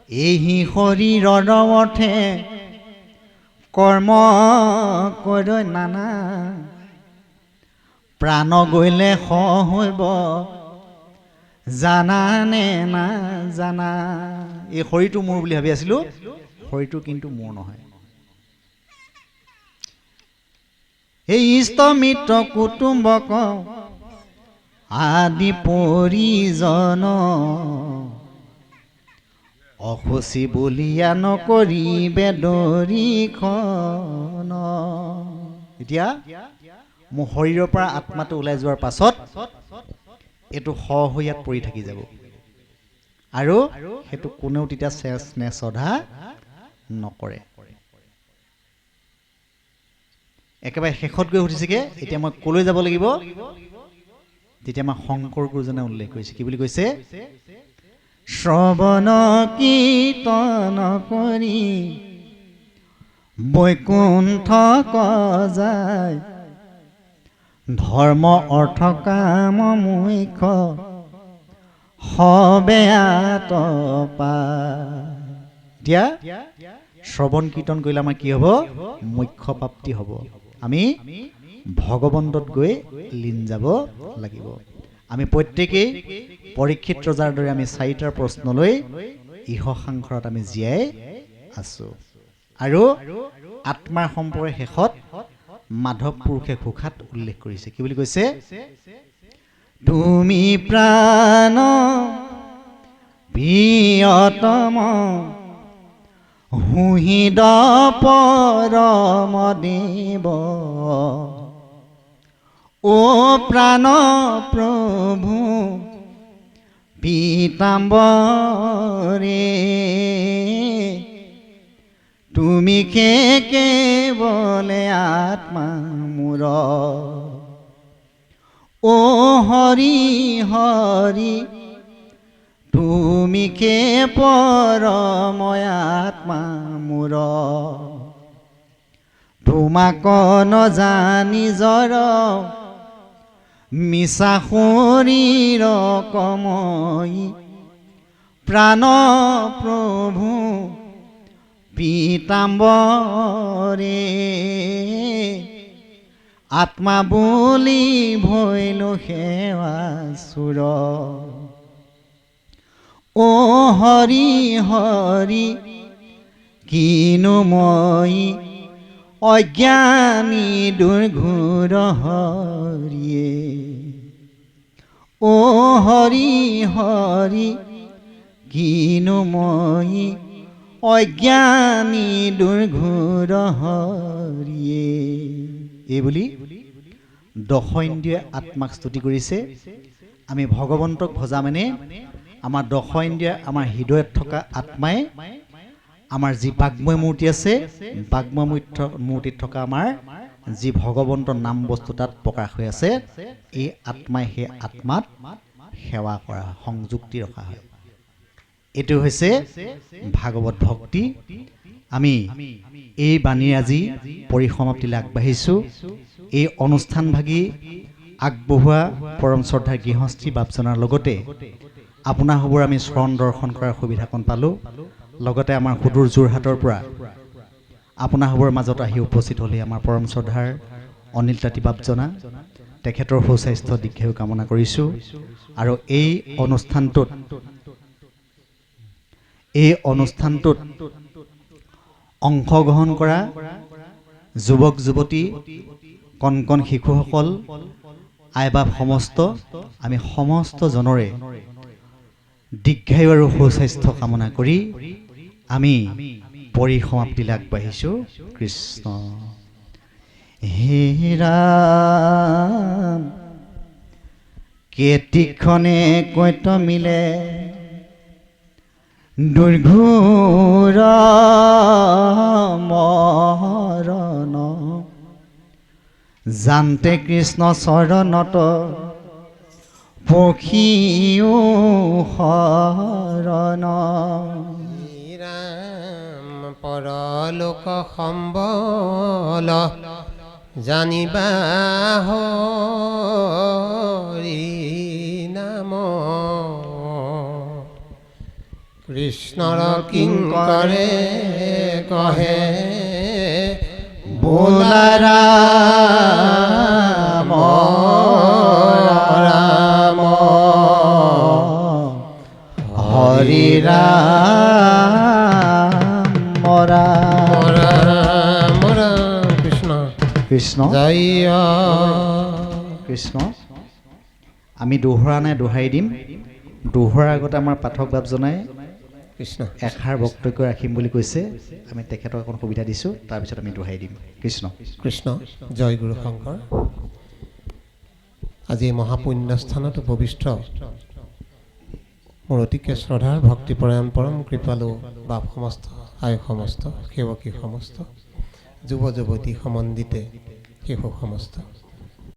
এই শৰীৰৰ অৰ্থে কৰ্ম কৰ নানা প্ৰাণ গ'লে হব জানানে না জানা। এই শৰীৰটো মোৰ বুলি ভাবি আছিলোঁ, শৰীৰটো কিন্তু মোৰ নহয়। এই ইষ্ট মিত্ৰ কুটুম্বক আদি পৰিজন অসুচি বুলিয়া নকৰিবে দৰিখন। এতিয়া মোৰ শৰীৰৰ পৰা আত্মাটো ওলাই যোৱাৰ পাছত এইটো হৈ ইয়াত পৰি থাকি যাব আৰু সেইটো কোনেও তেতিয়া স্নেহ শ্ৰদ্ধা নকৰে। একেবাৰে শেষত গৈ সুধিছেগে এতিয়া মই কলৈ যাব লাগিব? তেতিয়া আমাৰ শংকৰ গুৰুজনে উল্লেখ কৰিছে, কি বুলি কৈছে? শ্ৰৱণ কীৰ্তন কৰি বৈকুণ্ঠ যায় ধৰ্ম অৰ্থ কাম মুখ্য হবে আতপা। এতিয়া শ্ৰৱণ কীৰ্তন কৰিলে আমাৰ কি হ'ব? মুখ্য প্ৰাপ্তি হ'ব। আমি ভগৱন্তত গৈ লীন যাব লাগিব। আমি প্ৰত্যেকেই পৰীক্ষিত ৰজাৰ দৰে আমি 4টা প্ৰশ্নলৈ ইহ সাংসাৰত আমি জীয়াই আছো। আৰু আত্মাৰ সম্পৰ্কে শেষত মাধৱ পুৰুষে ঘোষাত উল্লেখ কৰিছে, কি বুলি কৈছে? তুমি প্ৰাণ প্ৰিয়তম হুহিদ পৰম দেৱ ও প্ৰাণ প্ৰভু পীতাম্বৰে তুমি কেৱলে আত্মা মোৰ। ও হৰি হৰি তুমি কে পৰময় আত্মা মোৰ। তোমাক নজানি জৰ মিছা শৰীৰ কমই প্ৰাণ প্ৰভু পীতাম্বৰে আত্মা বুলি ভৈলো সেৱা চুৰ। ও হৰি হৰি কিনো মই অজ্ঞানী দুৰ্ঘোৰ হৰিয়ে। ও হৰি হৰি কিনো মই অজ্ঞানী দুৰ্ঘোৰ হৰিয়ে। এই বুলি দশ ইন্দ্ৰিয়ে আত্মাক স্তুতি কৰিছে। আমি ভগৱন্তক ভজা মানে আমাৰ দশ ইন্দ্ৰিয় আমাৰ হৃদয়ত থকা আত্মাই আমাৰ যি বাগ্ময় মূৰ্তি আছে, বাগ্ময় মূৰ্তিত থকা আমাৰ যি ভগৱন্তৰ নাম বস্তু তাত প্ৰকাশ হৈ আছে, এই আত্মাই সেই আত্মাত সেৱা কৰা, সংযুক্তি ৰখা হয়। এইটো হৈছে ভাগৱত ভক্তি। আমি এই বাণী আজি পৰিসমাপ্তিলৈ আগবাঢ়িছোঁ। এই অনুষ্ঠান ভাগি আগবঢ়োৱা পৰম শ্ৰদ্ধাৰ গৃহস্থী বাপজনাৰ লগতে আপোনাৰ সবৰ আমি চৰণ দৰ্শন কৰাৰ সুবিধাকণ পালোঁ। লগতে আমাৰ সুদূৰ যোৰহাটৰ পৰা আপোনাৰ সবৰ মাজত আহি উপস্থিত হ'লে আমাৰ পৰম শ্ৰদ্ধাৰ অনিল তাঁতী বাপজনা, তেখেতৰ সুস্বাস্থ্য দীৰ্ঘায়ু কামনা কৰিছোঁ। আৰু এই অনুষ্ঠানটোত অংশগ্ৰহণ কৰা যুৱক যুৱতী, কণ কণ শিশুসকল আইবাপ সমস্ত, আমি সমস্ত জনৰে দীৰ্ঘায়ু আৰু সুস্বাস্থ্য কামনা কৰি আমি পৰিসমাপ্তিলৈ আগবাঢ়িছোঁ। কৃষ্ণ। হে ৰাম কেতিক্ষণে কৈত মিলে দুৰ্ঘোৰ মৰণ জানতে কৃষ্ণ চৰণত পখিও শৰণ। ৰাম পৰলোক সম্বল জানিবা হৰি নাম কৃষ্ণৰ কিংকৰে কহে বোলা ৰাম ৰাম হৰি ৰাম ৰাম ৰাম ৰাম কৃষ্ণ কৃষ্ণ জয় কৃষ্ণ। আমি দোহৰা নাই দোহাৰি দিম। দোহৰাৰ আগতে আমাৰ পাঠক বাপজনাই কৃষ্ণ এষাৰ বক্তব্য ৰাখিম বুলি কৈছে। আমি তেখেতক অকণ সুবিধা দিছোঁ, তাৰপিছত আমি দোহাৰি দিম। কৃষ্ণ কৃষ্ণ জয় গুৰু শংকৰ। আজি এই মহাপুণ্যস্থানত উপবিষ্ট মোৰ অতিকে শ্ৰদ্ধাৰ ভক্তিপৰায়ণ পৰম কৃপালু বাপ সমস্ত, আই সমস্ত, সেৱকী সমস্ত, যুৱ যুৱতী সমন্দিতে শিশু সমস্ত,